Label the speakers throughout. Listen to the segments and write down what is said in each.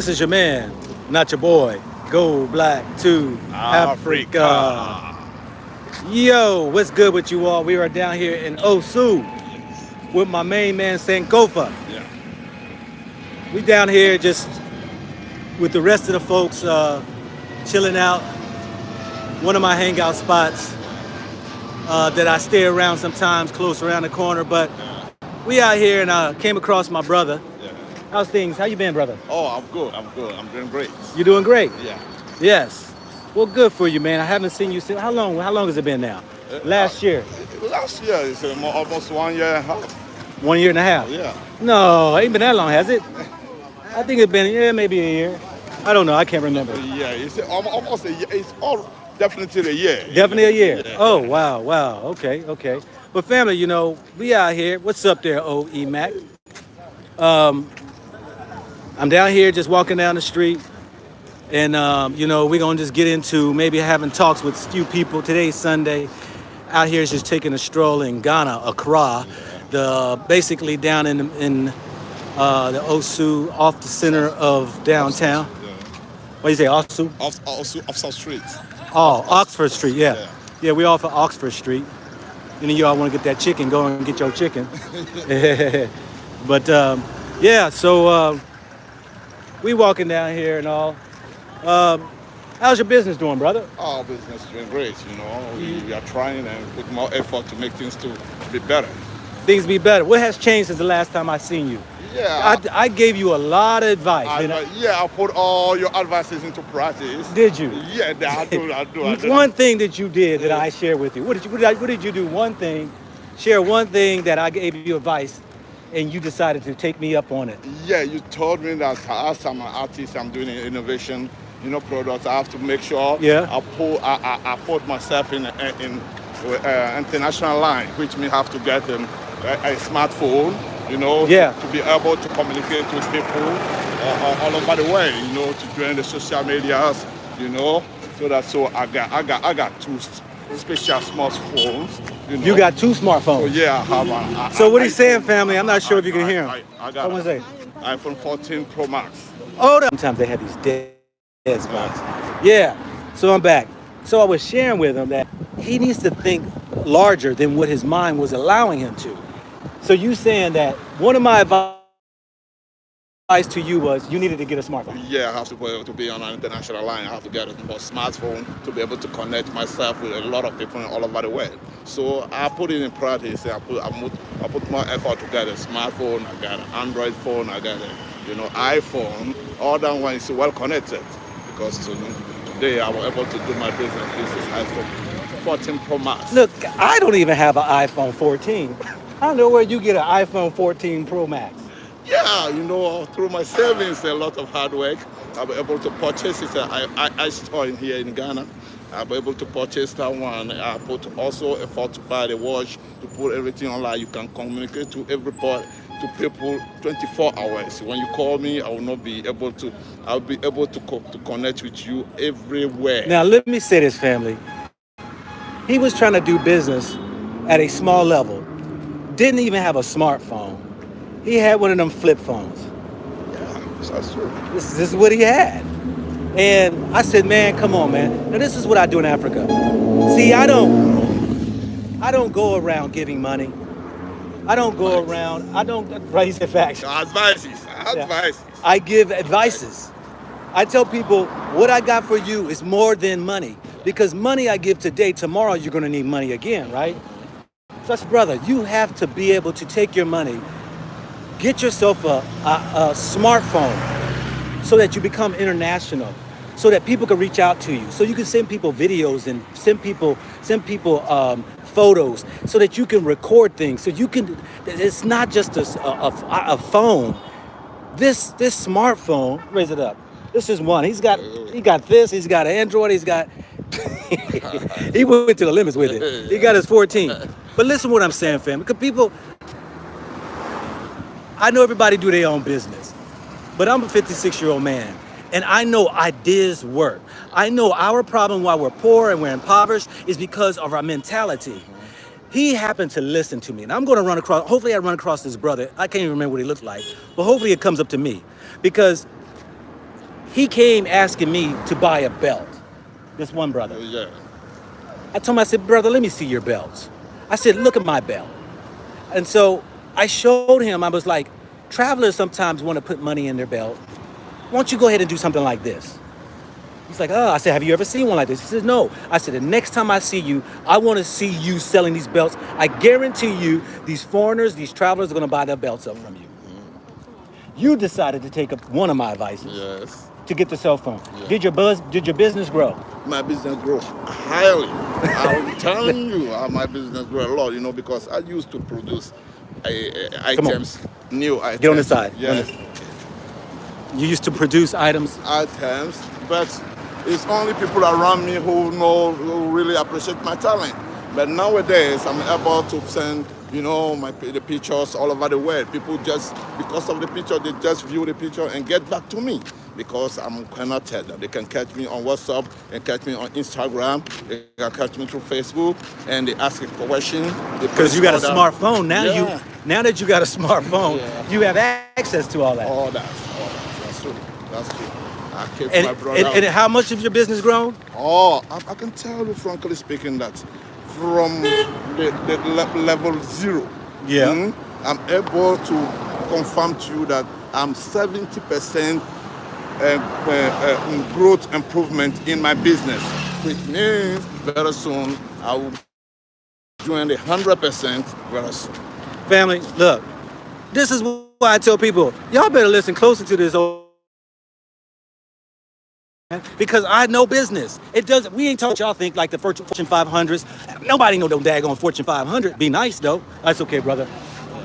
Speaker 1: This is your man, not your boy. Go black to Africa.
Speaker 2: Africa.
Speaker 1: Yo, what's good with you all? We are down here in Osu with my main man Sankofa.
Speaker 2: Yeah.
Speaker 1: We down here just with the rest of the folks chilling out. One of my hangout spots that I stay around sometimes, close around the corner. But we out here and I came across my brother.
Speaker 2: Yeah.
Speaker 1: How's things? How you been, brother?
Speaker 2: Oh, I'm good. I'm good. I'm doing great.
Speaker 1: You doing great?
Speaker 2: Yeah.
Speaker 1: Yes. Well, good for you, man. I haven't seen you since. How long? How long has it been now? Last year.
Speaker 2: Last year is almost 1 year and a half.
Speaker 1: 1 year and a half.
Speaker 2: Yeah.
Speaker 1: No, ain't been that long, has it? I think it's been maybe a year. I don't know. I can't remember.
Speaker 2: Yeah. It's almost a year. It's all definitely a year.
Speaker 1: Definitely a year.
Speaker 2: Yeah.
Speaker 1: Oh, wow, wow. Okay, okay. But family, we out here. What's up there, O.E. Mac? I'm down here just walking down the street. And, we're going to just get into maybe having talks with a few people. Today's Sunday. Out here is just taking a stroll in Ghana, Accra. Basically down in the Osu, off the center of downtown.
Speaker 2: Yeah.
Speaker 1: What do you say, Osu?
Speaker 2: Off South Street.
Speaker 1: Oh, Oxford Street, yeah.
Speaker 2: Yeah.
Speaker 1: Yeah, we off of Oxford Street. Y'all want to get that chicken, go and get your chicken. But, so we walking down here and all. How's your business doing, brother?
Speaker 2: Our business is doing great. We are trying and put more effort to make things to be better.
Speaker 1: Things be better. What has changed since the last time I seen you?
Speaker 2: Yeah.
Speaker 1: I gave you a lot of advice.
Speaker 2: I put all your advices into practice.
Speaker 1: Did you?
Speaker 2: Yeah, I do.
Speaker 1: One thing that you did that I share with you. What did you do? One thing. Share one thing that I gave you advice, and you decided to take me up on it.
Speaker 2: Yeah, you told me that as I'm an artist, I'm doing innovation, products. I have to make sure I put myself in international line, which means I have to get a smartphone, to be able to communicate with people all over the way, to join the social medias, so I got two special smartphones.
Speaker 1: You got two smartphones.
Speaker 2: So yeah, I have.
Speaker 1: So what he's saying, family, I'm not sure if you can hear him.
Speaker 2: I got
Speaker 1: want to say
Speaker 2: iPhone 14 Pro Max.
Speaker 1: Oh, sometimes they have these dead spots. Yeah. So I'm back. So I was sharing with him that he needs to think larger than what his mind was allowing him to. So you saying that one of my advice to you was you needed to get a smartphone.
Speaker 2: Yeah, I have to be on an international line. I have to get a smartphone to be able to connect myself with a lot of people all over the world. So I put it in practice. I put more effort to get a smartphone. I got an Android phone. I got iPhone. All that one is well connected because today I was able to do my business. This is iPhone 14 Pro Max.
Speaker 1: Look, I don't even have an iPhone 14. I don't know where you get an iPhone 14 Pro Max.
Speaker 2: Yeah, through my savings, a lot of hard work, I'll be able to purchase it. I store in here in Ghana. I'll be able to purchase that one. I put also effort to buy the watch, to put everything online. You can communicate to everybody, to people 24 hours. When you call me, I'll be able to connect with you everywhere.
Speaker 1: Now, let me say this, family. He was trying to do business at a small level. Didn't even have a smartphone. He had one of them flip phones.
Speaker 2: Yeah, that's true.
Speaker 1: This is what he had. And I said, man, come on, man. Now, this is what I do in Africa. See, I don't go around giving money. I don't go around, right, facts.
Speaker 2: Advices.
Speaker 1: Yeah. I give advices. I tell people what I got for you is more than money. Because money I give today, tomorrow you're going to need money again, right? So I said, brother, you have to be able to take your money, get yourself a smartphone so that you become international, so that people can reach out to you, so you can send people videos and send people photos, so that you can record things. So you can. It's not just a phone. This smartphone. Raise it up. This is one. He got this. He's got Android. He's got. He went to the limits with it. He got his 14. But listen to what I'm saying, fam. Because people. I know everybody do their own business, but I'm a 56-year-old man, and I know ideas work. I know our problem why we're poor and we're impoverished is because of our mentality. He happened to listen to me, and I'm going to hopefully I run across this brother. I can't even remember what he looked like, but hopefully it comes up to me, because He came asking me to buy a belt. This one brother.
Speaker 2: Yeah.
Speaker 1: I told him, I said, brother, let me see your belts. I said, look at my belt. And so I showed him, I was like, travelers sometimes want to put money in their belt. Why don't you go ahead and do something like this? He's like, oh, I said, have you ever seen one like this? He said, no. I said, the next time I see you, I want to see you selling these belts. I guarantee you, these foreigners, these travelers are going to buy their belts up from you. You decided to take up one of my advices.
Speaker 2: Yes.
Speaker 1: To get the cell phone.
Speaker 2: Yeah.
Speaker 1: Did your business grow?
Speaker 2: My business grew highly. I'm telling you, my business grew a lot, because I used to produce items, new items.
Speaker 1: Get on this side.
Speaker 2: Yes.
Speaker 1: You used to produce items.
Speaker 2: Items, but it's only people around me who really appreciate my talent. But nowadays, I'm able to send, the pictures all over the world. People just, because of the picture, they just view the picture and get back to me. Because I'm connected. They can catch me on WhatsApp and catch me on Instagram. They can catch me through Facebook, and they ask a question.
Speaker 1: Because you got a smartphone now.
Speaker 2: Yeah.
Speaker 1: Now that you got a smartphone,
Speaker 2: Yeah.
Speaker 1: you have access to all that.
Speaker 2: All that. That's true. That's true. I keep
Speaker 1: And,
Speaker 2: my brother.
Speaker 1: and how much of your business grown?
Speaker 2: Oh, I can tell you, frankly speaking, that from the level 0,
Speaker 1: Yeah.
Speaker 2: I'm able to confirm to you that I'm 70% growth improvement in my business, which means very soon I will join the 100% very soon.
Speaker 1: Family, look, this is why I tell people, y'all better listen closer to this old because I know business. It doesn't. We ain't talking y'all think like the Fortune 500s. Nobody know no daggone Fortune 500. Be nice though. That's okay, brother.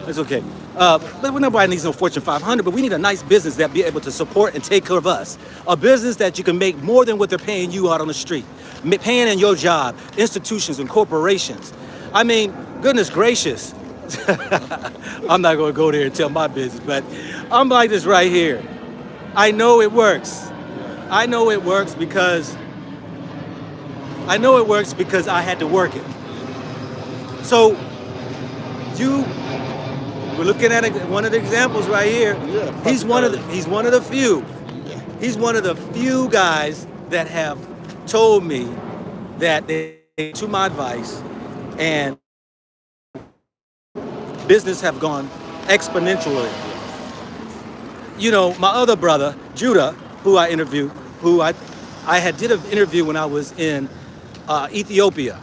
Speaker 1: It's okay. But nobody needs no Fortune 500, but we need a nice business that be able to support and take care of us. A business that you can make more than what they're paying you out on the street. Paying in your job, institutions and corporations. I mean, goodness gracious. I'm not going to go there and tell my business, but I'm like this right here. I know it works. I know it works because I had to work it. So we're looking at one of the examples right here.
Speaker 2: Yeah,
Speaker 1: He's one of the few.
Speaker 2: Yeah.
Speaker 1: He's one of the few guys that have told me that they to my advice and business have gone exponentially. My other brother, Judah, who I interviewed, I had did an interview when I was in Ethiopia.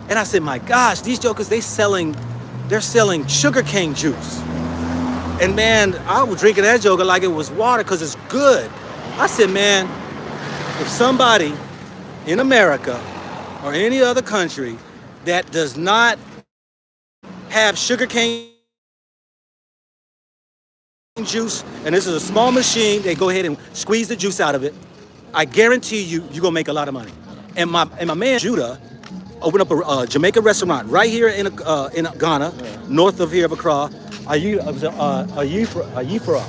Speaker 1: And I said, my gosh, these jokers, they're selling sugarcane juice. And man, I was drinking that joker like it was water because it's good. I said, man, if somebody in America or any other country that does not have sugarcane juice, and this is a small machine, they go ahead and squeeze the juice out of it, I guarantee you're gonna make a lot of money. And my man Judah opened up a Jamaican restaurant right here in Ghana, north of here of Accra. Ayufra.
Speaker 2: Ayufra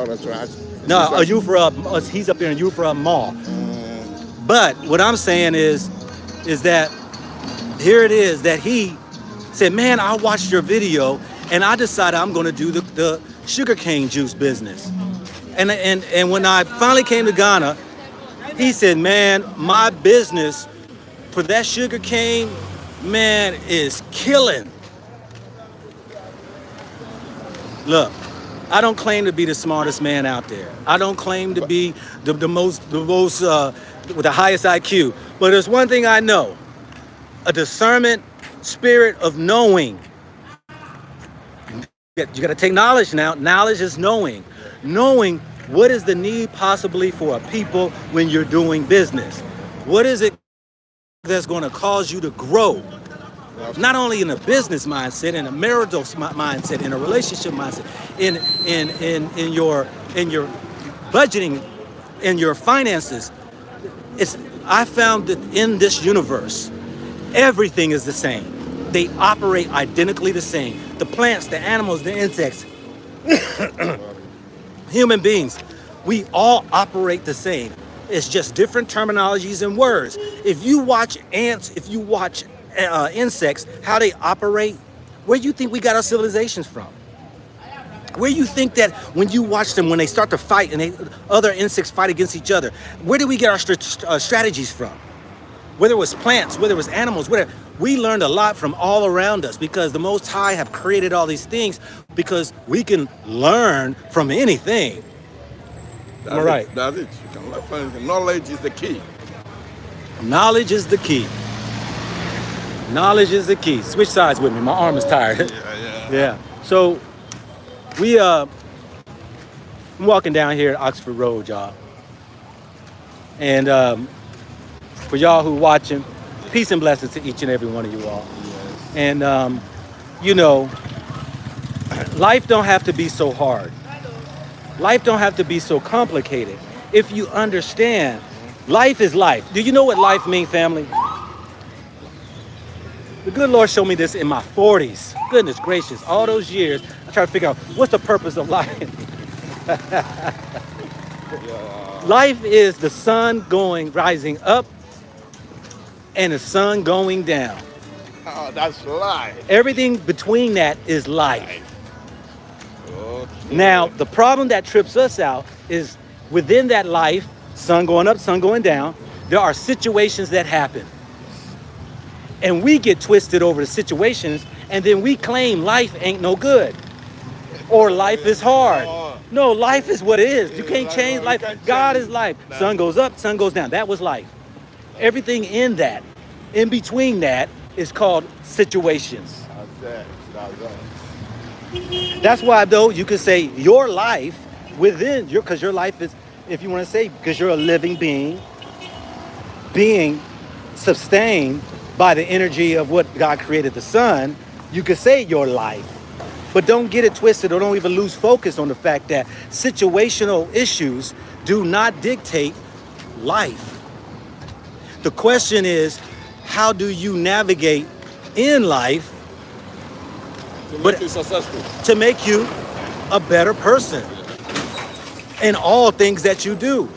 Speaker 2: restaurant.
Speaker 1: No, Ayufra. He's up there in Ayufra Mall. But what I'm saying is that here it is that he said, man, I watched your video and I decided I'm going to do the sugarcane juice business. And when I finally came to Ghana, he said, man, my business for that sugarcane, man, is killing. Look, I don't claim to be the smartest man out there. I don't claim to be the most with the highest IQ. But there's one thing I know: a discernment spirit of knowing. You got to take knowledge now. Knowledge is knowing. Knowing what is the need possibly for a people when you're doing business. What is it that's going to cause you to grow? Not only in a business mindset, in a marital mindset, in a relationship mindset, in your budgeting, in your finances. I found that in this universe, everything is the same. They operate identically the same. The plants, the animals, the insects, human beings, we all operate the same. It's just different terminologies and words. If you watch ants, if you watch insects, how they operate, where do you think we got our civilizations from? Where you think that when you watch them, when they start to fight and other insects fight against each other, where do we get our strategies from? Whether it was plants, whether it was animals, whatever, we learned a lot from all around us because the Most High have created all these things because we can learn from anything. Am I right?
Speaker 2: That's it. You can learn from anything. Knowledge is the key.
Speaker 1: Knowledge is the key. Knowledge is the key. Switch sides with me. My arm is tired. Yeah. So I'm walking down here at Oxford Road, y'all. And for y'all who watching, peace and blessings to each and every one of you all.
Speaker 2: Yes.
Speaker 1: And you know, life don't have to be so hard. Life don't have to be so complicated. If you understand, life is life. Do you know what life means, family? The good Lord showed me this in my 40s. Goodness gracious, all those years, I try to figure out what's the purpose of life. Life is the sun rising up and the sun going down.
Speaker 2: Oh, that's life.
Speaker 1: Everything between that is life.
Speaker 2: Okay.
Speaker 1: Now, the problem that trips us out is within that life, sun going up, sun going down, there are situations that happen. And we get twisted over the situations, and then we claim life ain't no good. Or life is hard. No, life is what it is. You can't change life. God is life. Sun goes up, sun goes down. That was life. Everything in that, in between that, is called situations. That's why, though, you could say your life within because your life is, if you want to say, because you're a living being sustained by the energy of what God created the sun, you could say your life. But don't get it twisted or don't even lose focus on the fact that situational issues do not dictate life. The question is, how do you navigate in life
Speaker 2: to make you successful?
Speaker 1: To make you a better person in all things that you do.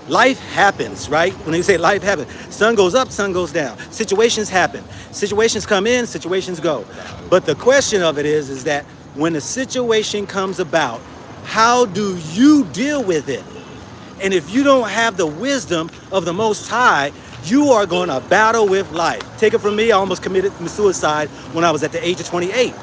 Speaker 1: Life happens, right? When they say life happens, sun goes up, sun goes down. Situations happen. Situations come in, situations go. But the question of it is that when a situation comes about, how do you deal with it? And if you don't have the wisdom of the Most High, you are going to battle with life. Take it from me, I almost committed suicide when I was at the age of 28.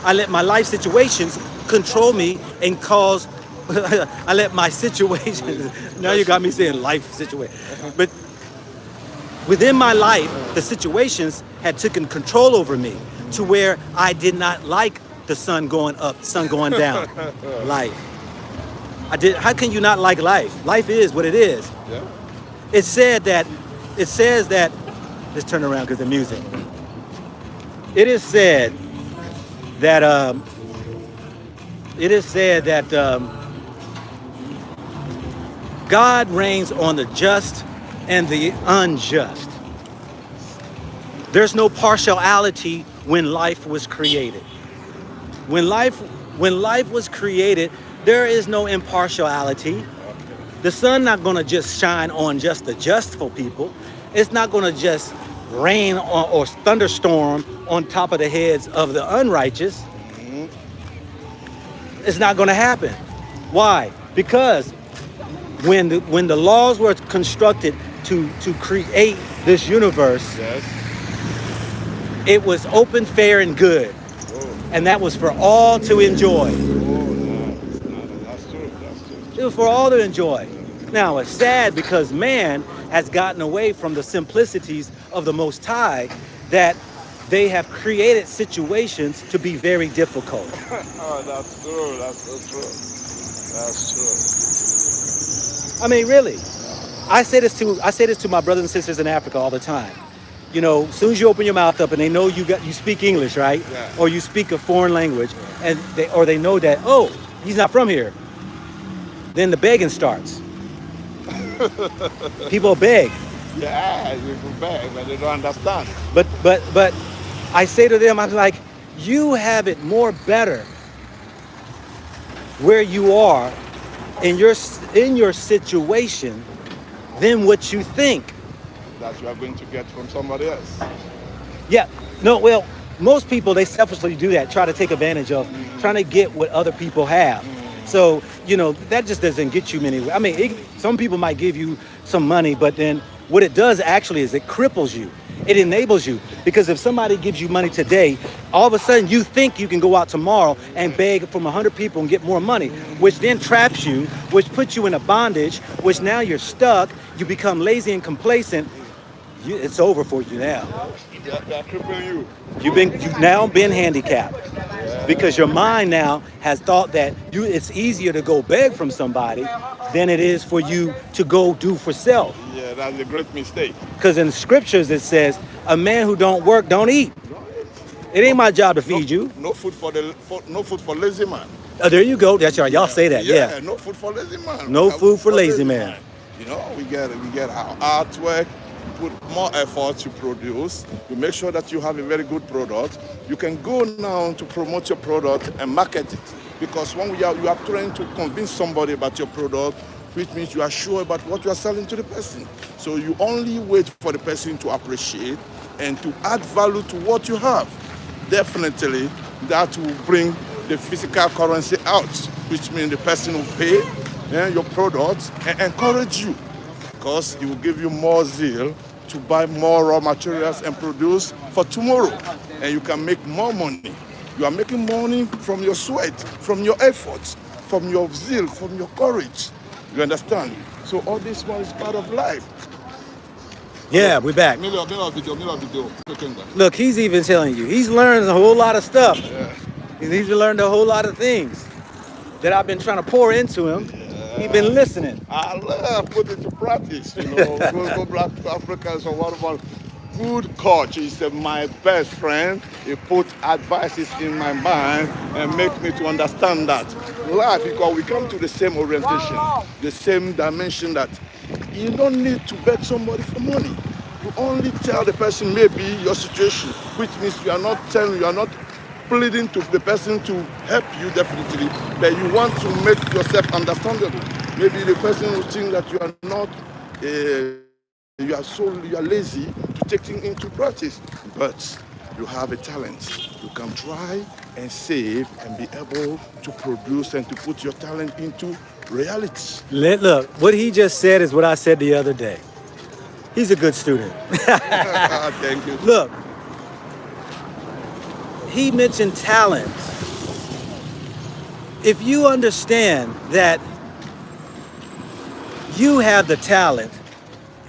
Speaker 1: I let my life situations control me and cause I let my situations, now you got me saying life situation. But within my life, the situations had taken control over me to where I did not like the sun going up, sun going down. Life. How can you not like life? Life is what it is.
Speaker 2: Yeah.
Speaker 1: It says that, let's turn around because the music. It is said that, God reigns on the just and the unjust. There's no partiality when life was created. When life was created, there is no impartiality. The sun not going to just shine on just the justful people. It's not going to just rain or thunderstorm on top of the heads of the unrighteous. It's not going to happen. Why? Because when the laws were constructed to create this universe,
Speaker 2: Yes.
Speaker 1: it was open, fair, and good. And that was for all to enjoy.
Speaker 2: That's true.
Speaker 1: It was for all to enjoy. Now, it's sad because man has gotten away from the simplicities of the Most High that they have created situations to be very difficult.
Speaker 2: Oh, that's true. That's so true. That's
Speaker 1: I mean, really. I say this to my brothers and sisters in Africa all the time. You know, as soon as you open your mouth up and they know you speak English, right?
Speaker 2: Yeah.
Speaker 1: Or you speak a foreign language, and they know that, oh, he's not from here. Then the begging starts. People beg.
Speaker 2: true. Yeah, you can beg, but they don't understand.
Speaker 1: But I say to them, I'm like, you have it more better where you are in your situation than what you think.
Speaker 2: That you are going to get from somebody else.
Speaker 1: Yeah, no, well, most people, they selfishly do that, try to take advantage of, trying to get what other people have. So, that just doesn't get you anywhere. I mean, some people might give you some money, but then what it does actually is it cripples you. It enables you. Because if somebody gives you money today, all of a sudden you think you can go out tomorrow and beg from 100 people and get more money, which then traps you, which puts you in a bondage, which now you're stuck, you become lazy and complacent. It's over for you now.
Speaker 2: They're crippling you.
Speaker 1: You've now been handicapped because your mind now has thought that it's easier to go beg from somebody than it is for you to go do for self.
Speaker 2: Yeah, that's a great mistake.
Speaker 1: Because in the scriptures it says, a man who don't work don't eat. It ain't my job to feed you.
Speaker 2: No food for lazy man.
Speaker 1: Oh, there you go. That's right. Y'all say that. Yeah.
Speaker 2: No food for lazy man.
Speaker 1: No food for lazy man.
Speaker 2: We get our artwork. Put more effort to produce. You make sure that you have a very good product. You can go now to promote your product and market it. Because when you are trying to convince somebody about your product, which means you are sure about what you are selling to the person. So you only wait for the person to appreciate and to add value to what you have. Definitely, that will bring the physical currency out, which means the person will pay your product and encourage you, because it will give you more zeal to buy more raw materials and produce for tomorrow. And you can make more money. You are making money from your sweat, from your efforts, from your zeal, from your courage. You understand? So all this one is part of life.
Speaker 1: Yeah, we're back.
Speaker 2: Middle video.
Speaker 1: Look, he's even telling you. He's learned a whole lot of stuff. Yeah. He's learned a whole lot of things that I've been trying to pour into him. He's been listening.
Speaker 2: I love putting it to practice. Go back to Africa. So what about good coach? He's my best friend. He put advices in my mind and make me to understand that life, because we come to the same orientation, the same dimension, that you don't need to beg somebody for money. You only tell the person maybe your situation, which means you are not pleading to the person to help you definitely, but you want to make yourself understandable. Maybe the person will think that you are not, you are lazy to take things into practice, but you have a talent. You can try and save and be able to produce and to put your talent into reality.
Speaker 1: Look, what he just said is what I said the other day. He's a good student.
Speaker 2: Thank you.
Speaker 1: Look, he mentioned talent. If you understand that you have the talent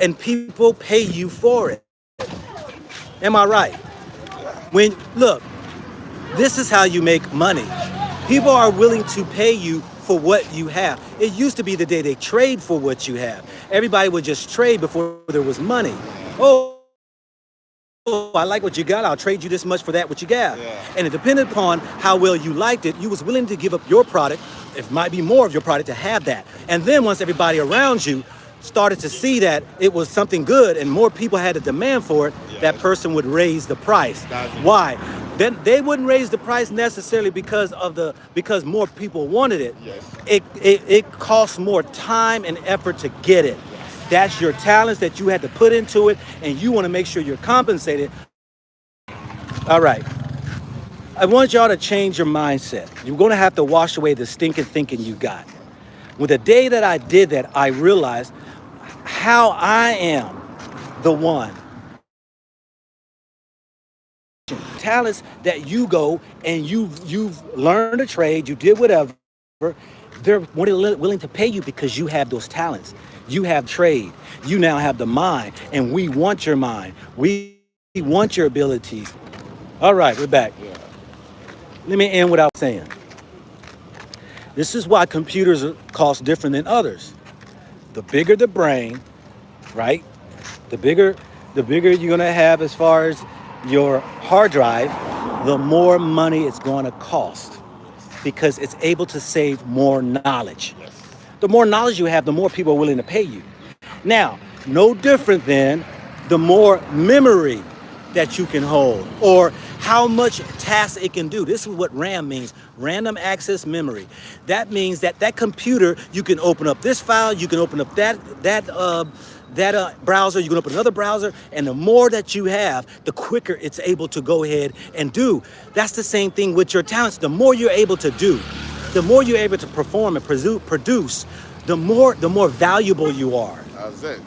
Speaker 1: and people pay you for it, am I right? Look, this is how you make money. People are willing to pay you for what you have. It used to be the day they trade for what you have. Everybody would just trade before there was money. Oh, I like what you got. I'll trade you this much for that what you got. Yeah. And it depended upon how well you liked it. You was willing to give up your product, it might be more of your product, to have that. And then once everybody around you started to see that it was something good and more people had a demand for it, that person would raise the price. Why? Then they wouldn't raise the price necessarily because more people wanted it. Yes. It costs more time and effort to get it. That's your talents that you had to put into it, and you want to make sure you're compensated. All right. I want y'all to change your mindset. You're going to have to wash away the stinking thinking you got. With the day that I did that, I realized how I am the one. Talents that you go and you've learned a trade, you did whatever, they're more than willing to pay you because you have those talents. You have trade. You now have the mind, and we want your mind. We want your abilities. All right, we're back. Yeah. Let me end what I was saying. This is why computers cost different than others. The bigger the brain, right? The bigger you're gonna have as far as your hard drive, the more money it's going to cost, because it's able to save more knowledge. Yes. The more knowledge you have, the more people are willing to pay you. Now, no different than the more memory that you can hold, or how much tasks it can do. This is what RAM means, random access memory. That means that computer, you can open up this file, you can open up that that browser, you can open another browser, and the more that you have, the quicker it's able to go ahead and do. That's the same thing with your talents. The more you're able to do, the more you're able to perform and produce, the more valuable you are.
Speaker 2: That's it.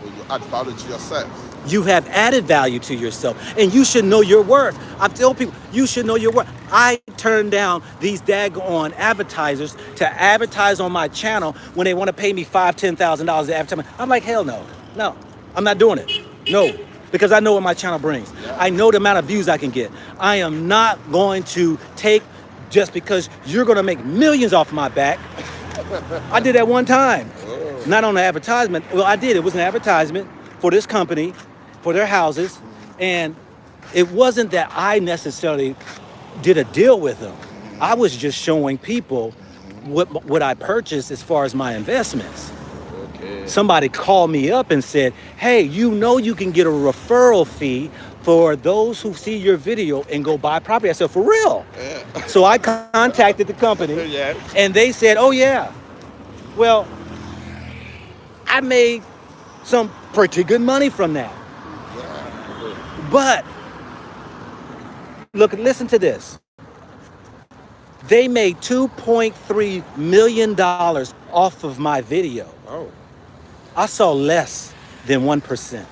Speaker 2: You add value to yourself.
Speaker 1: You have added value to yourself, and you should know your worth. I tell people, you should know your worth. I turn down these daggone advertisers to advertise on my channel when they want to pay me $5,000, $10,000 to advertise. I'm like, hell no, I'm not doing it. No, because I know what my channel brings. I know the amount of views I can get. I am not going to take just because you're going to make millions off my back. I did that one time, not on the advertisement. Well, I did. It was an advertisement for this company, for their houses, and it wasn't that I necessarily did a deal with them. I was just showing people what I purchased as far as my investments. Okay. Somebody called me up and said, hey, you can get a referral fee for those who see your video and go buy property. I said, for real? Yeah. So I contacted the company, and they said, oh yeah. Well, I made some pretty good money from that. But look, listen to this. They made $2.3 million off of my video. Oh. I saw less than 1%.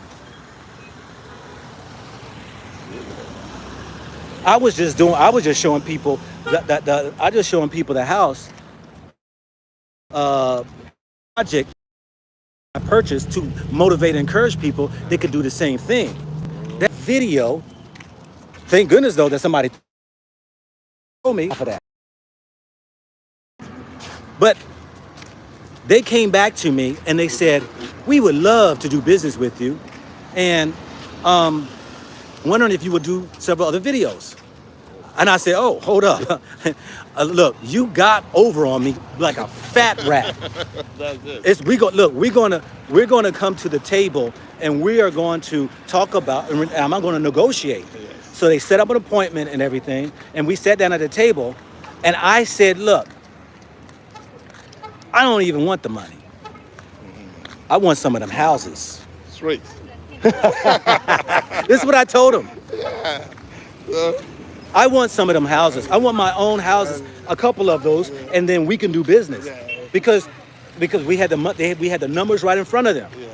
Speaker 1: I was just showing people the house project I purchased to motivate and encourage people. They could do the same thing. That video, thank goodness though that somebody told me for that. But they came back to me and they said, we would love to do business with you, and wondering if you would do several other videos. And I said, oh, hold up. Look, you got over on me like a fat rat. That's it. We're gonna come to the table and we are going to talk about, and I'm going to negotiate. Yes. So they set up an appointment and everything, and we sat down at the table, and I said, look, I don't even want the money. I want some of them houses.
Speaker 2: Straight.
Speaker 1: This is what I told him. Yeah. I want some of them houses. I want my own houses, a couple of those, and then we can do business. Because we had the numbers right in front of them. Yeah.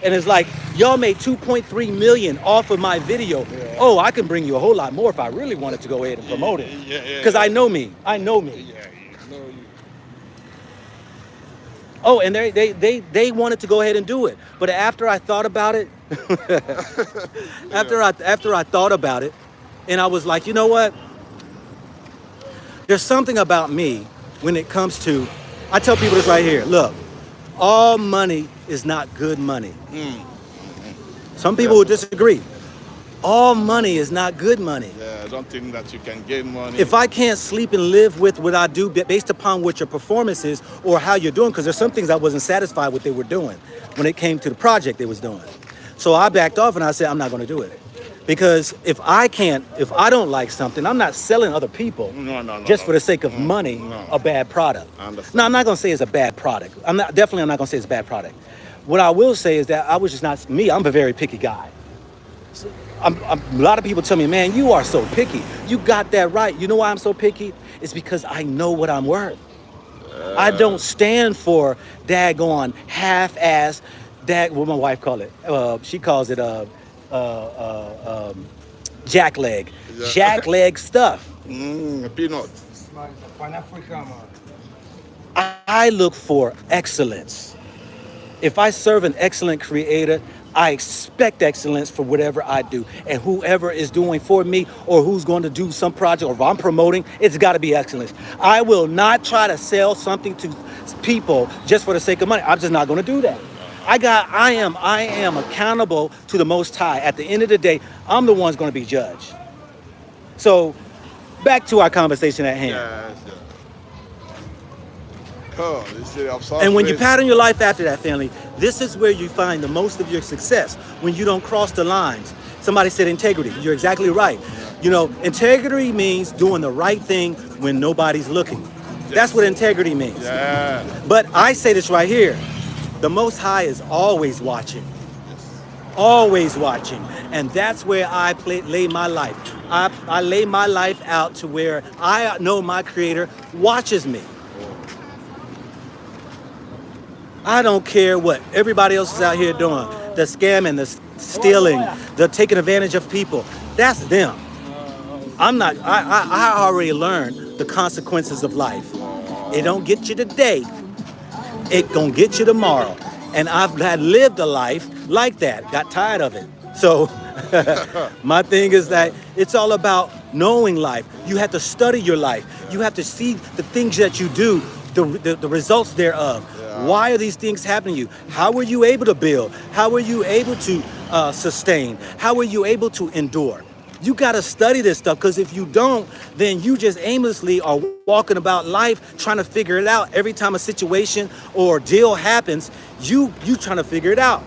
Speaker 1: And it's like, y'all made $2.3 million off of my video. Yeah. Oh, I can bring you a whole lot more if I really wanted to go ahead and promote it. Because I know me. I know me. Yeah. Oh, and they wanted to go ahead and do it. But after I thought about it, after I thought about it, and I was like, you know what? There's something about me when it comes to, I tell people this right here. Look, all money is not good money. Some people would disagree. All money is not good money.
Speaker 2: Yeah, I don't think that you can gain money.
Speaker 1: If I can't sleep and live with what I do based upon what your performance is or how you're doing, because there's some things I wasn't satisfied with they were doing when it came to the project they was doing. So I backed off and I said, I'm not going to do it. Because if I don't like something, I'm not selling other people for the sake of money, a bad product. No, I'm not going to say it's a bad product. I'm not going to say it's a bad product. What I will say is that I was just not me. I'm a very picky guy. So a lot of people tell me, man, you are so picky. You got that right. You know why I'm so picky? It's because I know what I'm worth. I don't stand for daggone half-ass, what my wife call it. She calls it jackleg. Jackleg stuff.
Speaker 2: Peanut.
Speaker 1: I look for excellence. If I serve an excellent creator, I expect excellence for whatever I do. And whoever is doing for me or who's going to do some project, or if I'm promoting, it's got to be excellence. I will not try to sell something to people just for the sake of money. I'm just not going to do that. I am accountable to the Most High. At the end of the day, I'm the one's going to be judged. So back to our conversation at hand.
Speaker 2: Yes.
Speaker 1: And when you pattern your life after that, family, this is where you find the most of your success, when you don't cross the lines. Somebody said integrity. You're exactly right. You know, integrity means doing the right thing when nobody's looking. That's what integrity means. Yeah. But I say this right here. The Most High is always watching.
Speaker 2: Yes.
Speaker 1: Always watching. And that's where I lay my life. I lay my life out to where I know my Creator watches me. I don't care what everybody else is out here doing. The scamming, the stealing, the taking advantage of people. That's them. I'm not, I already learned the consequences of life. It don't get you today. It gonna get you tomorrow. And I've had lived a life like that, got tired of it. So my thing is that it's all about knowing life. You have to study your life. You have to see the things that you do, the results thereof. Yeah. Why are these things happening to you? How were you able to build? How were you able to sustain? How were you able to endure? You got to study this stuff, because if you don't, then you just aimlessly are walking about life trying to figure it out. Every time a situation or deal happens, you trying to figure it out.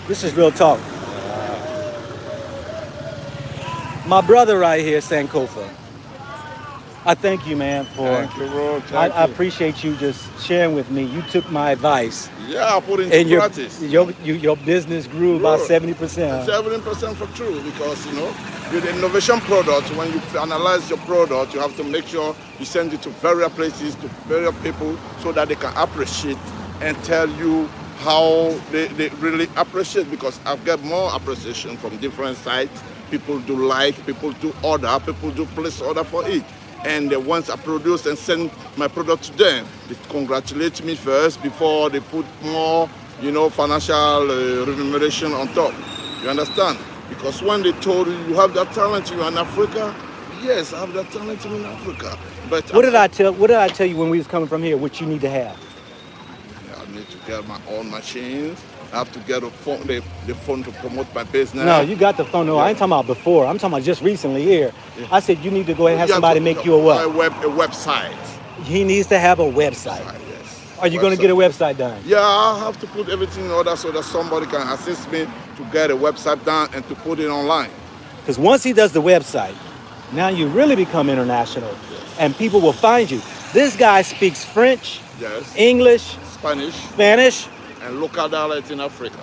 Speaker 1: This is real talk. My brother right here, Sankofa. I thank you, man, for.
Speaker 2: Thank you, bro.
Speaker 1: I appreciate you just sharing with me. You took my advice.
Speaker 2: Yeah, I put it into practice.
Speaker 1: Your business grew about 70%.
Speaker 2: 70% for true, because with the innovation product, when you analyze your product, you have to make sure you send it to various places, to various people, so that they can appreciate and tell you how they really appreciate, because I've got more appreciation from different sites. People do like, people do order, people do place order for it. And once I produce and send my product to them, they congratulate me first before they put more, financial remuneration on top. You understand? Because when they told you have that talent, you're in Africa. Yes, I have that talent in Africa. But
Speaker 1: what did I tell you when we was coming from here? What you need to have?
Speaker 2: I need to get my own machines. I have to get a phone, the phone to promote my business.
Speaker 1: No, you got the phone. No, yeah. I ain't talking about before. I'm talking about just recently here. Yeah. I said you need to go ahead and have somebody make you a what?
Speaker 2: A website.
Speaker 1: He needs to have a website.
Speaker 2: Yes.
Speaker 1: Are you going to get a website done?
Speaker 2: Yeah, I have to put everything in order so that somebody can assist me to get a website done and to put it online.
Speaker 1: Because once he does the website, now you really become international.
Speaker 2: Yes.
Speaker 1: And people will find you. This guy speaks French,
Speaker 2: yes,
Speaker 1: English, Spanish,
Speaker 2: and local dialect in Africa.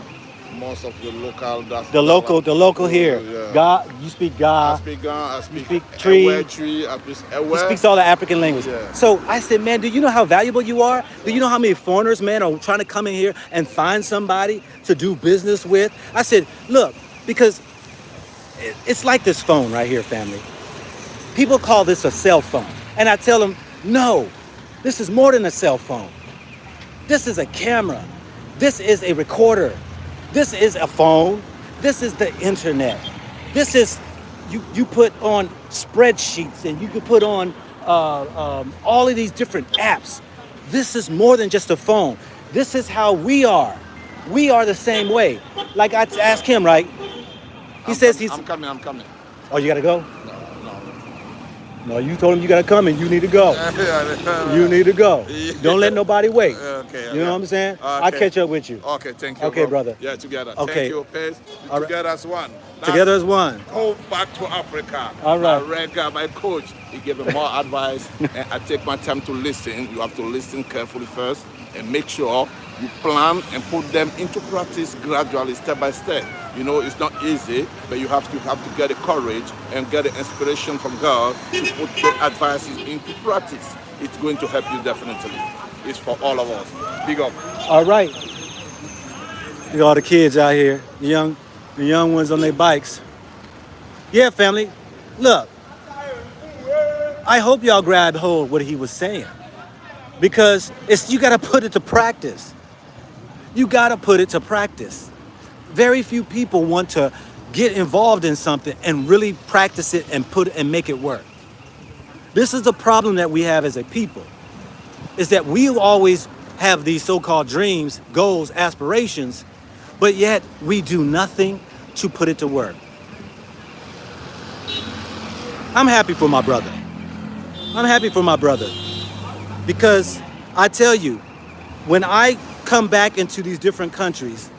Speaker 2: Most of the local
Speaker 1: the local here.
Speaker 2: Yeah.
Speaker 1: Ga, you speak Ga.
Speaker 2: I speak Ga. I speak
Speaker 1: Tree.
Speaker 2: I speak Ewe.
Speaker 1: He speaks all the African languages.
Speaker 2: Yeah.
Speaker 1: So I said, man, do you know how valuable you are? Do you know how many foreigners, man, are trying to come in here and find somebody to do business with? I said, look, because it's like this phone right here, family. People call this a cell phone. And I tell them, no, this is more than a cell phone. This is a camera. This is a recorder. This is a phone. This is the internet. This is, you put on spreadsheets, and you can put on all of these different apps. This is more than just a phone. This is how we are. We are the same way. Like I asked him, right?
Speaker 2: I'm coming.
Speaker 1: Oh, you gotta go? No, you told him you gotta come and you need to go. You need to go. Don't let nobody wait.
Speaker 2: Okay.
Speaker 1: You know what I'm saying?
Speaker 2: Okay.
Speaker 1: I'll catch up with you.
Speaker 2: Okay, thank you.
Speaker 1: Okay, brother.
Speaker 2: Yeah, together.
Speaker 1: Okay.
Speaker 2: Thank you, Pace. Together as one.
Speaker 1: Together as one.
Speaker 2: Go back to Africa.
Speaker 1: All right.
Speaker 2: My Rega, my coach, he gave me more advice. And I take my time to listen. You have to listen carefully first and make sure you plan and put them into practice gradually, step by step. It's not easy, but you have to get the courage and get the inspiration from God to put the advices into practice. It's going to help you definitely. It's for all of us. Big up.
Speaker 1: All right. Look at all the kids out here, the young ones on their bikes. Yeah, family. Look, I hope y'all grabbed hold of what he was saying, because you got to put it to practice. You got to put it to practice. Very few people want to get involved in something and really practice it and make it work. This is the problem that we have as a people, is that we always have these so-called dreams, goals, aspirations, but yet we do nothing to put it to work. I'm happy for my brother. Because I tell you, when I come back into these different countries,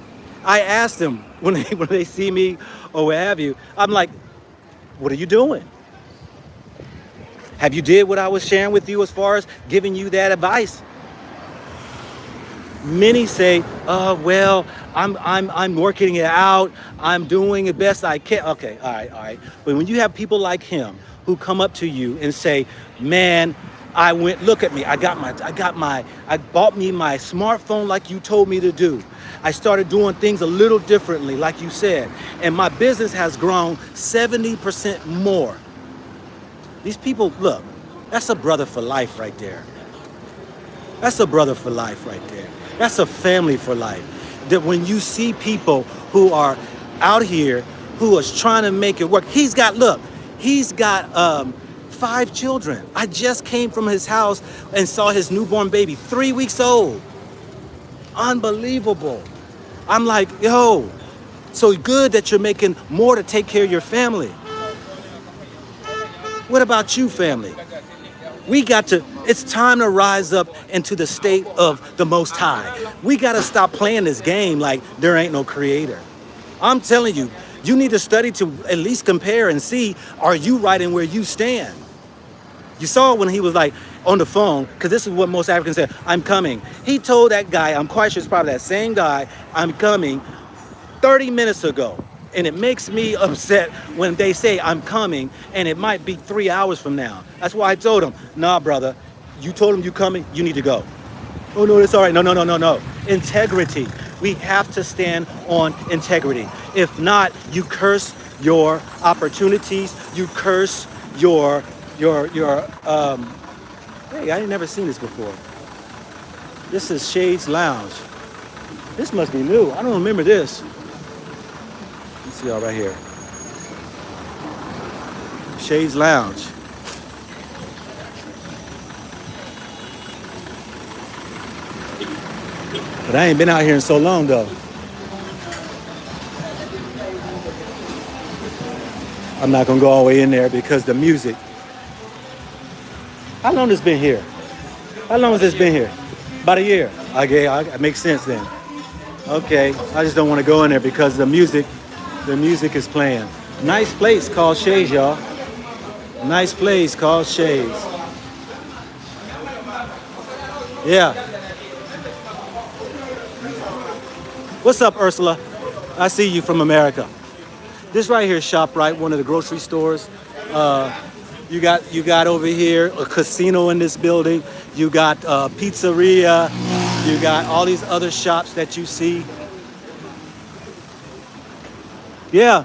Speaker 1: I ask them when they see me or what have you, I'm like, what are you doing? Have you did what I was sharing with you as far as giving you that advice? Many say, well, I'm working it out. I'm doing the best I can. Okay, all right, all right. But when you have people like him who come up to you and say, man, look at me. I bought me my smartphone like you told me to do. I started doing things a little differently, like you said. And my business has grown 70% more. These people, look, that's a brother for life right there. That's a brother for life right there. That's a family for life. That when you see people who are out here who is trying to make it work, he's got 5 children. I just came from his house and saw his newborn baby, 3 weeks old. Unbelievable. I'm like, yo, so good that you're making more to take care of your family. What about you, family? It's time to rise up into the state of the Most High. We got to stop playing this game like there ain't no creator. I'm telling you, you need to study to at least compare and see, are you right in where you stand? You saw when he was like on the phone, because this is what most Africans say, I'm coming. He told that guy, I'm quite sure it's probably that same guy, I'm coming 30 minutes ago. And it makes me upset when they say I'm coming and it might be 3 hours from now. That's why I told him, nah, brother, you told him you coming, you need to go. Oh, no, it's all right. No. Integrity. We have to stand on integrity. If not, you curse your opportunities. You curse your hey, I ain't never seen this before. This is Shades Lounge. This must be new. I don't remember this. Let's see y'all right here. Shades Lounge. But I ain't been out here in so long though. I'm not gonna go all the way in there because the music. How long has this been here? How long has this been here? About a year. Okay, it makes sense then. Okay, I just don't want to go in there because the music is playing. Nice place called Shades, y'all. Nice place called Shades. Yeah. What's up, Ursula? I see you from America. This right here is ShopRite, one of the grocery stores. You got over here a casino in this building. You got pizzeria. You got all these other shops that you see. Yeah.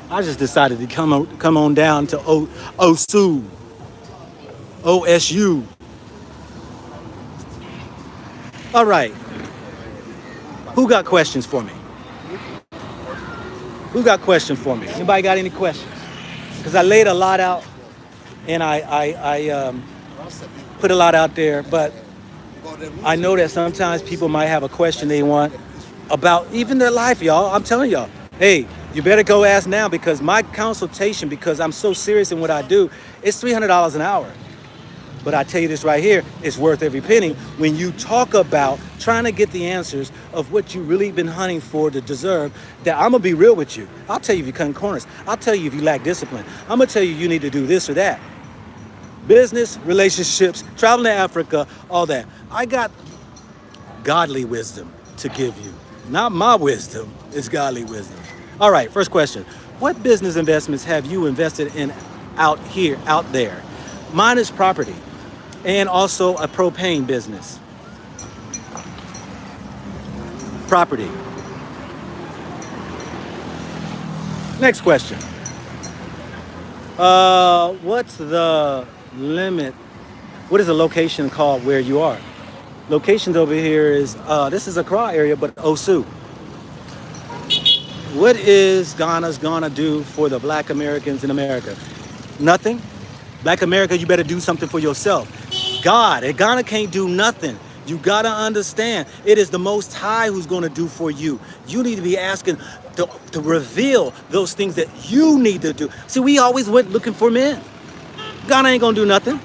Speaker 1: I just decided to come on down to OSU. OSU. All right. Who got questions for me? Who got questions for me? Anybody got any questions? Because I laid a lot out and I put a lot out there, but I know that sometimes people might have a question they want about even their life, y'all. I'm telling y'all, hey, you better go ask now because my consultation, because I'm so serious in what I do, it's $300 an hour. But I tell you this right here, it's worth every penny when you talk about trying to get the answers of what you really been hunting for to deserve. That I'm gonna be real with you. I'll tell you if you cut corners. I'll tell you if you lack discipline. I'm gonna tell you you need to do this or that. Business, relationships, traveling to Africa, all that. I got godly wisdom to give you. Not my wisdom, it's godly wisdom. All right, first question. What business investments have you invested in out there? Mine is property and also a propane business. Property. Next question. What's the limit? What is the location called where you are? Locations over here is, this is Accra area, but Osu. What is Ghana's gonna do for the Black Americans in America? Nothing. Black America, you better do something for yourself. Ghana can't do nothing. You gotta understand, it is the Most High who's gonna do for you. You need to be asking to reveal those things that you need to do. See, we always went looking for men. Ghana ain't gonna do nothing.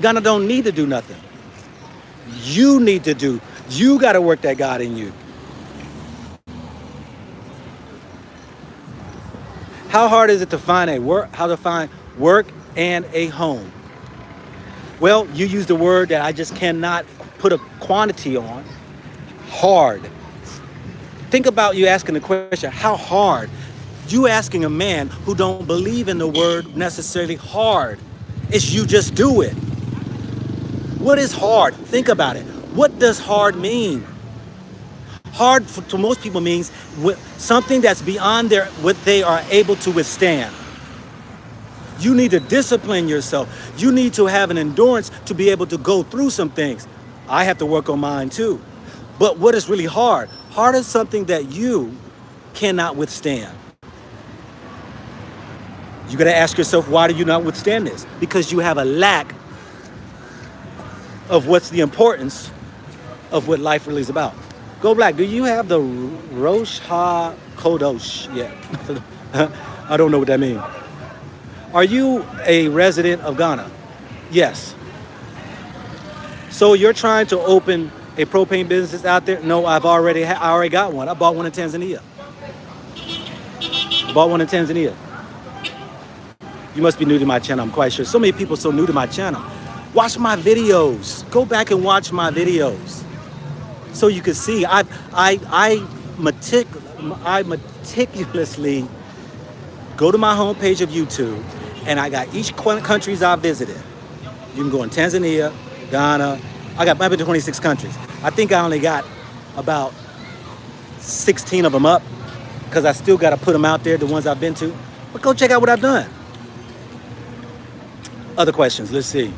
Speaker 1: Ghana don't need to do nothing. You need to do. You gotta work that God in you. How hard is it to find work and a home? Well, you used a word that I just cannot put a quantity on. Hard. Think about you asking the question, how hard? You asking a man who don't believe in the word necessarily hard. It's you just do it. What is hard? Think about it. What does hard mean? Hard to most people means something that's beyond what they are able to withstand. You need to discipline yourself. You need to have an endurance to be able to go through some things. I have to work on mine too. But what is really hard? Hard is something that you cannot withstand. You got to ask yourself, why do you not withstand this? Because you have a lack of what's the importance of what life really is about. Go Black, do you have the Rosh HaKodesh yet? I don't know what that means. Are you a resident of Ghana? Yes. So you're trying to open a propane business out there? No, I already got one. I bought one in Tanzania. You must be new to my channel, I'm quite sure. So many people so new to my channel. Watch my videos. Go back and watch my videos. So you can see, I meticulously go to my homepage of YouTube, and I got each countries I visited. You can go in Tanzania, Ghana. I've been to 26 countries. I think I only got about 16 of them up because I still got to put them out there, the ones I've been to. But go check out what I've done. Other questions, let's see.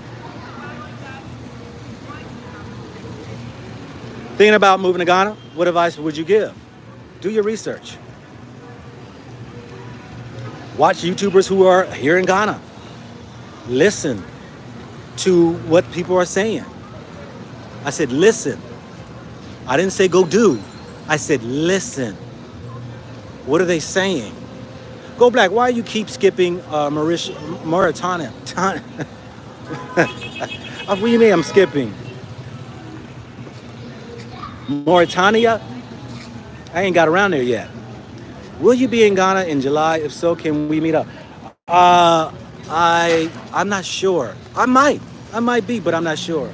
Speaker 1: Thinking about moving to Ghana, what advice would you give? Do your research. Watch YouTubers who are here in Ghana. Listen to what people are saying. I said, listen. I didn't say go do. I said, listen. What are they saying? Go Black, why you keep skipping Mauritania? What do you mean I'm skipping? Mauritania? I ain't got around there yet. Will you be in Ghana in July? If so, can we meet up? I'm not sure. I might be, but I'm not sure.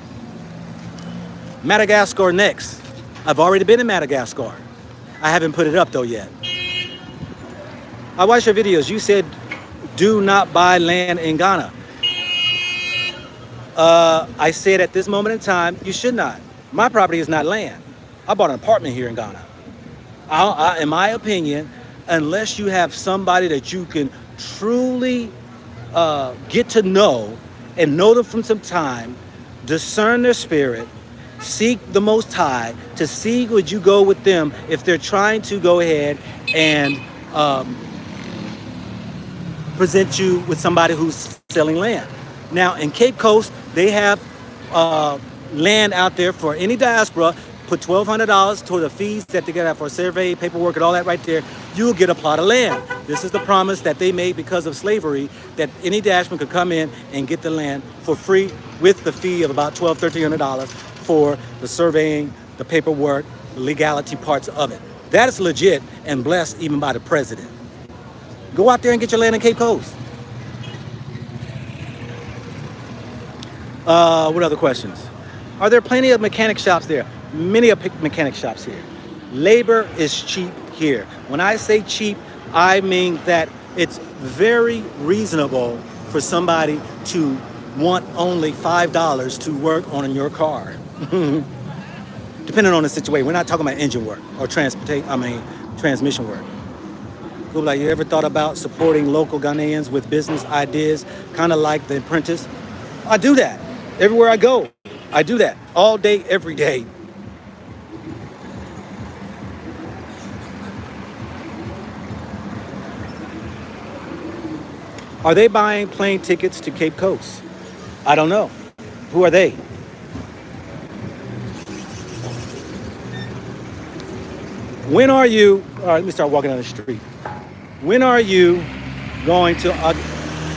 Speaker 1: Madagascar next. I've already been in Madagascar. I haven't put it up though yet. I watched your videos. You said do not buy land in Ghana. I said at this moment in time, you should not. My property is not land. I bought an apartment here in Ghana. In my opinion, unless you have somebody that you can truly get to know and know them from some time, discern their spirit, seek the Most High to see would you go with them if they're trying to go ahead and present you with somebody who's selling land. Now in Cape Coast, they have land out there for any diaspora. Put $1,200 toward the fees that they get for survey, paperwork, and all that right there. You'll get a plot of land. This is the promise that they made because of slavery, that any diaspora could come in and get the land for free with the fee of about $1,200, $1,300 for the surveying, the paperwork, the legality parts of it. That is legit and blessed even by the president. Go out there and get your land in Cape Coast. What other questions? Are there plenty of mechanic shops there? Many mechanic shops here. Labor is cheap here. When I say cheap, I mean that it's very reasonable for somebody to want only $5 to work on your car. Depending on the situation. We're not talking about engine work or transmission work. Like, you ever thought about supporting local Ghanaians with business ideas, kind of like The Apprentice? I do that. Everywhere I go, I do that. All day, every day. Are they buying plane tickets to Cape Coast? I don't know. Who are they? When are you, all right, let me start walking down the street. When are you going to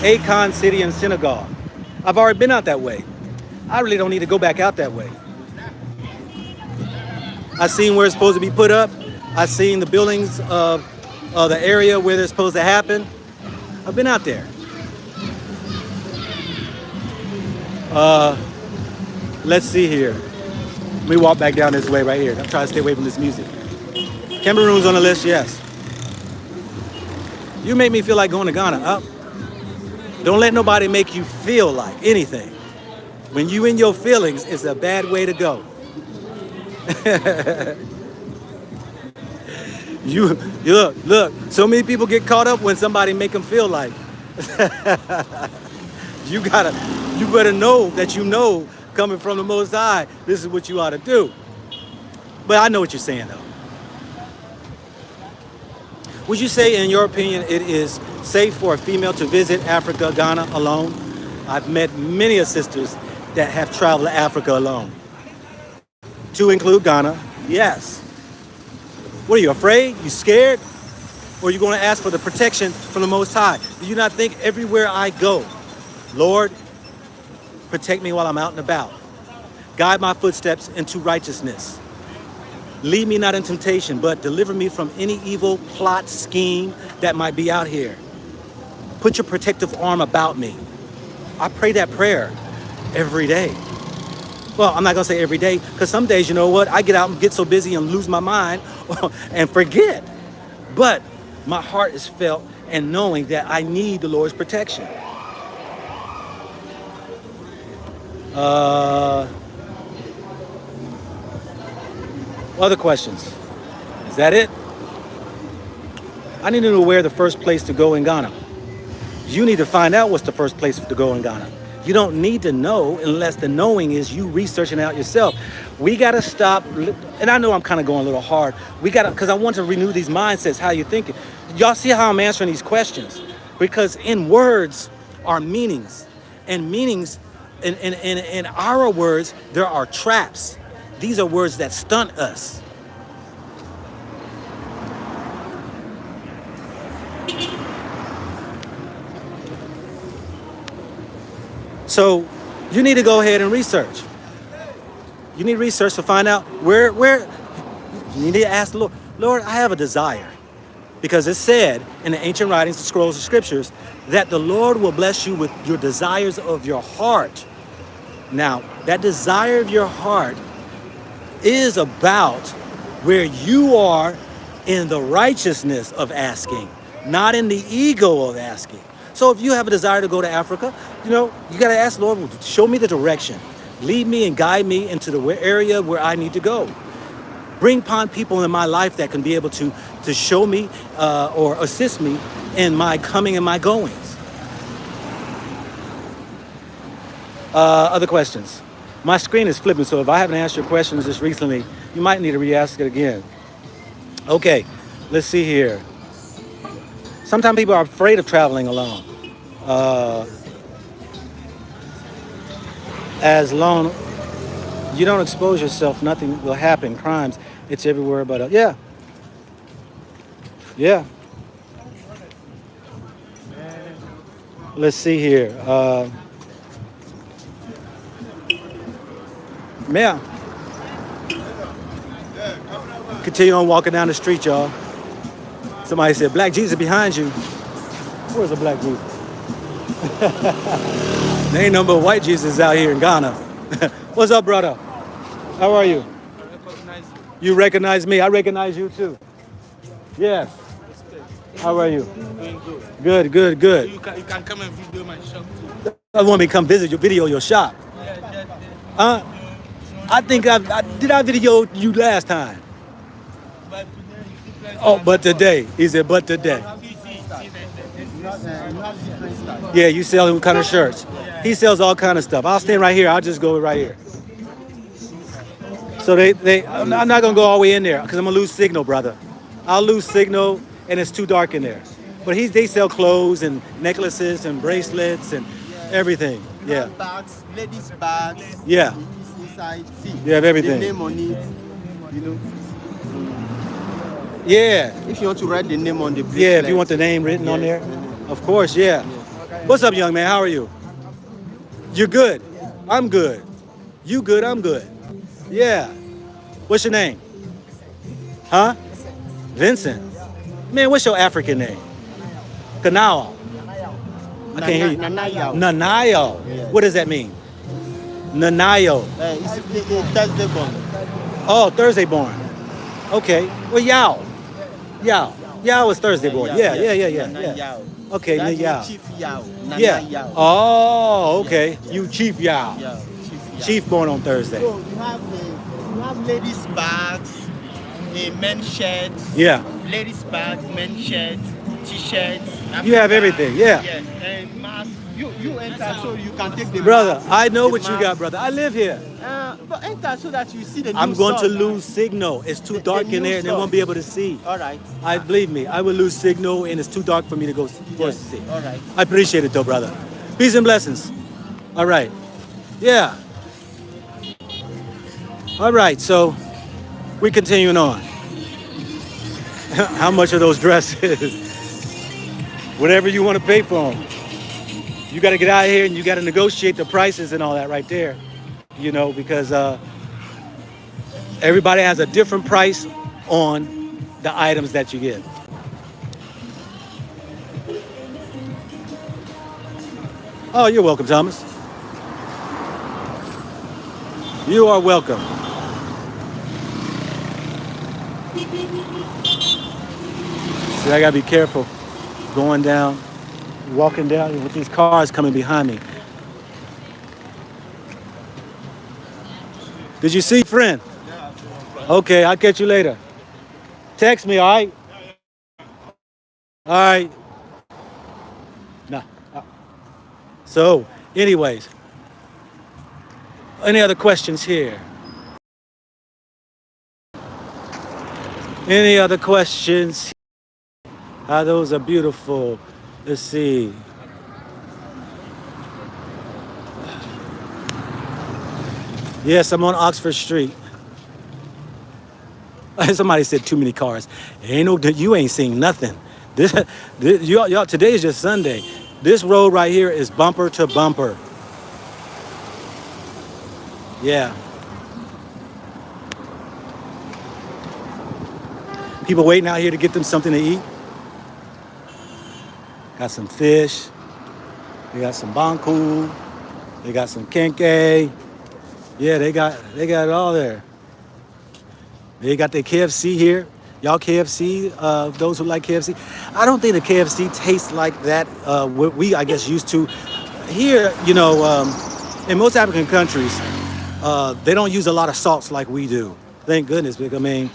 Speaker 1: Akon City and Synagogue? I've already been out that way. I really don't need to go back out that way. I've seen where it's supposed to be put up. I've seen the buildings of the area where they're supposed to happen. I've been out there. Let's see here. Let me walk back down this way right here. I'm trying to stay away from this music. Cameroon's on the list, yes. You make me feel like going to Ghana. Don't let nobody make you feel like anything. When you in your feelings, it's a bad way to go. you look. So many people get caught up when somebody make them feel like. you better know that you know coming from the Most High, this is what you ought to do. But I know what you're saying though. Would you say, in your opinion, it is safe for a female to visit Africa, Ghana alone? I've met many sisters that have traveled to Africa alone. To include Ghana, yes. What are you, afraid? You scared? Or are you going to ask for the protection from the Most High? Do you not think everywhere I go, Lord, protect me while I'm out and about. Guide my footsteps into righteousness. Lead me not in temptation, but deliver me from any evil plot, scheme that might be out here. Put your protective arm about me. I pray that prayer every day. Well, I'm not going to say every day, because some days, you know what? I get out and get so busy and lose my mind and forget. But my heart is felt and knowing that I need the Lord's protection. Other questions? Is that it? I need to know where the first place to go in Ghana. You need to find out what's the first place to go in Ghana. You don't need to know unless the knowing is you researching it out yourself. We got to stop, and I know I'm kind of going a little hard. We got to, because I want to renew these mindsets, how you thinking. Y'all see how I'm answering these questions? Because in words are meanings, and meanings, in our words, there are traps. These are words that stunt us. So you need to go ahead and research. You need research to find out where you need to ask the Lord, Lord, I have a desire. Because it said in the ancient writings, the scrolls of scriptures, that the Lord will bless you with your desires of your heart. Now, that desire of your heart is about where you are in the righteousness of asking, not in the ego of asking. So if you have a desire to go to Africa, you got to ask the Lord, show me the direction. Lead me and guide me into the area where I need to go. Bring upon people in my life that can be able to show me or assist me in my coming and my goings. Other questions? My screen is flipping, so if I haven't answered your questions just recently, you might need to re-ask it again. Okay, let's see here. Sometimes people are afraid of traveling alone. As long you don't expose yourself, nothing will happen. Crimes, it's everywhere but yeah. Let's see here. Yeah. Continue on walking down the street, y'all. Somebody said, Black Jesus behind you. Where's the Black Jesus? There ain't no but white Jesus out here in Ghana. What's up, brother? How are you?
Speaker 3: I recognize
Speaker 1: You recognize me. I recognize you too. Yes.
Speaker 3: Respect.
Speaker 1: How are you?
Speaker 3: Doing good.
Speaker 1: Good.
Speaker 3: You can come and video my shop too.
Speaker 1: I want me to come visit your shop.
Speaker 3: Yeah.
Speaker 1: I think did I video you last time?
Speaker 3: But today you keep like
Speaker 1: Oh, but today. He said, but today. Yeah, you sell what kind of shirts? He sells all kind of stuff. I'll stand right here. I'll just go right here. So I'm not gonna go all the way in there because I'm gonna lose signal, brother. I'll lose signal and it's too dark in there. But they sell clothes and necklaces and bracelets and everything. Yeah.
Speaker 4: Bags, ladies' bags.
Speaker 1: Yeah.
Speaker 4: Inside. See,
Speaker 1: You have everything.
Speaker 4: the name on it.
Speaker 1: Yeah.
Speaker 4: If you want to write the name on the bracelet.
Speaker 1: Yeah, if you want the name written on there. Of course, yeah. What's up, young man? How are you? You're good. I'm good. You good, I'm good. Yeah. What's your name? Huh? Vincent. Man, what's your African name? Kanao. I can't hear you.
Speaker 4: Nanayo.
Speaker 1: Nanayo.
Speaker 4: Yeah.
Speaker 1: What does that mean? Nanayo.
Speaker 4: It's the Thursday born.
Speaker 1: Oh, Thursday born. Okay. Well, Yao. Yao. Yao is Thursday born. Yeah.
Speaker 4: Nana Yao.
Speaker 1: Okay,
Speaker 4: That's
Speaker 1: Yao.
Speaker 4: Chief Yao. Nana
Speaker 1: Yeah.
Speaker 4: Yao.
Speaker 1: Oh, okay. You Chief Yao.
Speaker 4: Yeah, Chief Yao.
Speaker 1: Chief born on Thursday.
Speaker 4: So you have ladies' bags, a men's shirts,
Speaker 1: Yeah.
Speaker 4: ladies' bags, men's shirts, t-shirts.
Speaker 1: You have everything, yeah.
Speaker 4: Yes, and mask. You enter so you can take the
Speaker 1: Brother,
Speaker 4: mask,
Speaker 1: I know
Speaker 4: the
Speaker 1: what you
Speaker 4: mask.
Speaker 1: got, brother. I live here.
Speaker 4: But enter so that you see the new
Speaker 1: I'm going to
Speaker 4: song.
Speaker 1: lose signal. It's too
Speaker 4: The
Speaker 1: dark in
Speaker 4: new
Speaker 1: there and they
Speaker 4: song.
Speaker 1: won't be able to see.
Speaker 4: All right.
Speaker 1: Believe me, I will lose signal and it's too dark for me to go for us to see.
Speaker 4: All right.
Speaker 1: I appreciate it though, brother. Peace and blessings. All right. Yeah. All right, so we're continuing on. How much are those dresses? Whatever you want to pay for them. You got to get out here and you got to negotiate the prices and all that right there. You know, because everybody has a different price on the items that you get. Oh, you're welcome, Thomas. You are welcome. See, I gotta be careful going down, walking down with these cars coming behind me. Did you see friend? Okay, I'll catch you later. Text me, all right? All right. Nah. So, anyways, any other questions here? Any other questions? Ah, those are beautiful. Let's see. Yes, I'm on Oxford Street. Somebody said too many cars. You ain't seen nothing. Y'all, today is just Sunday. This road right here is bumper to bumper. Yeah. People waiting out here to get them something to eat. Got some fish. They got some banku. They got some kenke. Yeah, they got it all there. They got their KFC here. Y'all KFC, those who like KFC. I don't think the KFC tastes like that, what we, I guess, used to. Here, you know, in most African countries, they don't use a lot of salts like we do. Thank goodness, because, I mean,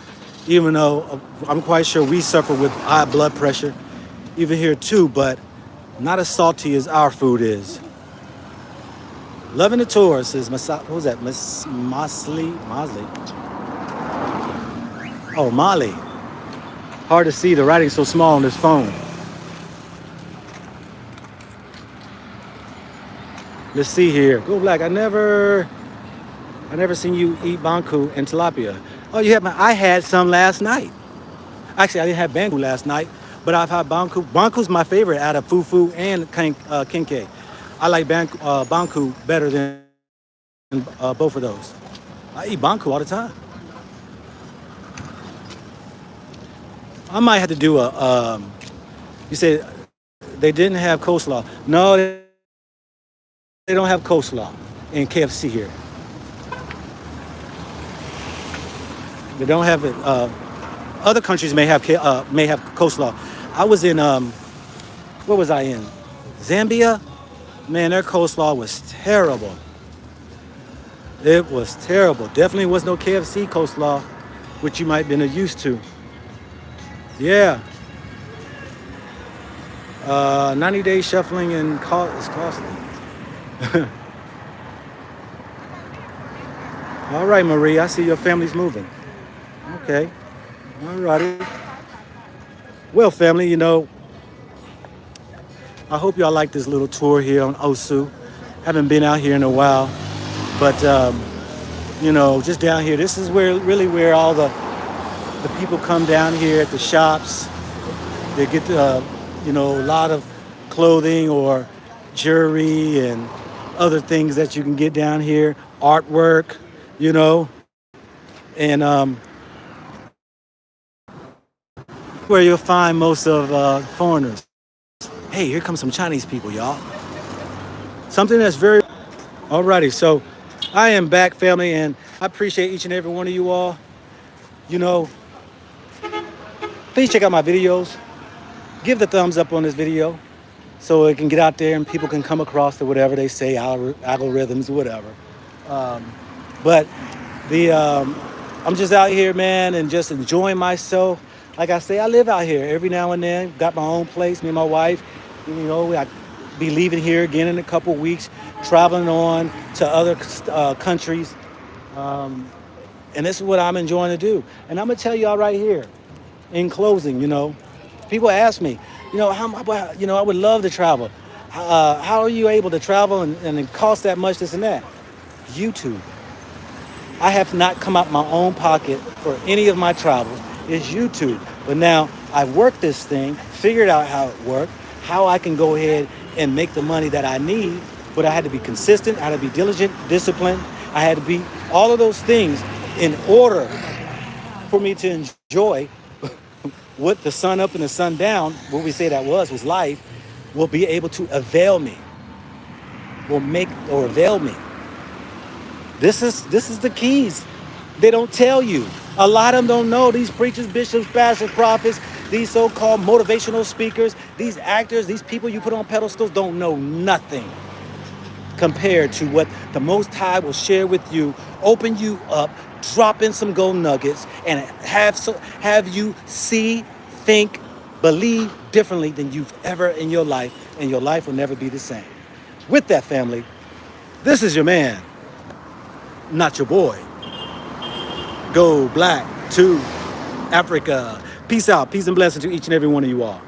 Speaker 1: even though I'm quite sure we suffer with high blood pressure, even here too, but not as salty as our food is. Loving the tour, says what was that? Miss Mosley? Oh, Molly. Hard to see, the writing's so small on this phone. Let's see here. Go Black. I never seen you eat banku and tilapia. Oh, you have I had some last night. Actually, I didn't have banku last night, but I've had banku. Banku's my favorite out of fufu and kenke. I like banku better than both of those. I eat banku all the time. I might have to do you said they didn't have coleslaw. No, they don't have coleslaw in KFC here. They don't have it. Other countries may have coleslaw. I was in where was I in? Zambia. Man, their coleslaw was terrible. It was terrible. Definitely was no KFC coleslaw, which you might have been used to. Yeah. 90-day shuffling and is costly. All right, Marie, I see your family's moving. Okay. All righty. Well, family, you know, I hope y'all like this little tour here on Osu. Haven't been out here in a while, but you know, just down here. This is where all the people come down here at the shops. They get you know, a lot of clothing or jewelry and other things that you can get down here. Artwork, you know, and where you'll find most of foreigners. Hey, here comes some Chinese people, y'all. Something that's very... Alrighty, so I am back, family, and I appreciate each and every one of you all. You know, please check out my videos. Give the thumbs up on this video so it can get out there and people can come across to whatever they say, algorithms, whatever. But I'm just out here, man, and just enjoying myself. Like I say, I live out here every now and then. Got my own place, me and my wife. You know, I be leaving here again in a couple weeks, traveling on to other countries. And this is what I'm enjoying to do. And I'm gonna tell y'all right here, in closing, you know, people ask me, you know, I would love to travel. How are you able to travel and it costs that much, this and that? YouTube. I have not come out my own pocket for any of my travels. It's YouTube. But now I've worked this thing, figured out how it worked, how I can go ahead and make the money that I need. But I had to be consistent, I had to be diligent, disciplined. I had to be all of those things in order for me to enjoy what the sun up and the sun down, what we say that was life, will be able to avail me, will make or avail me. This is the keys. They don't tell you. A lot of them don't know. These preachers, bishops, pastors, prophets, these so-called motivational speakers, these actors, these people you put on pedestals don't know nothing compared to what the Most High will share with you, open you up, drop in some gold nuggets, and have you see, think, believe differently than you've ever in your life, and your life will never be the same. With that, family, this is your man, not your boy. Go black to Africa. Peace out. Peace and blessing to each and every one of you all.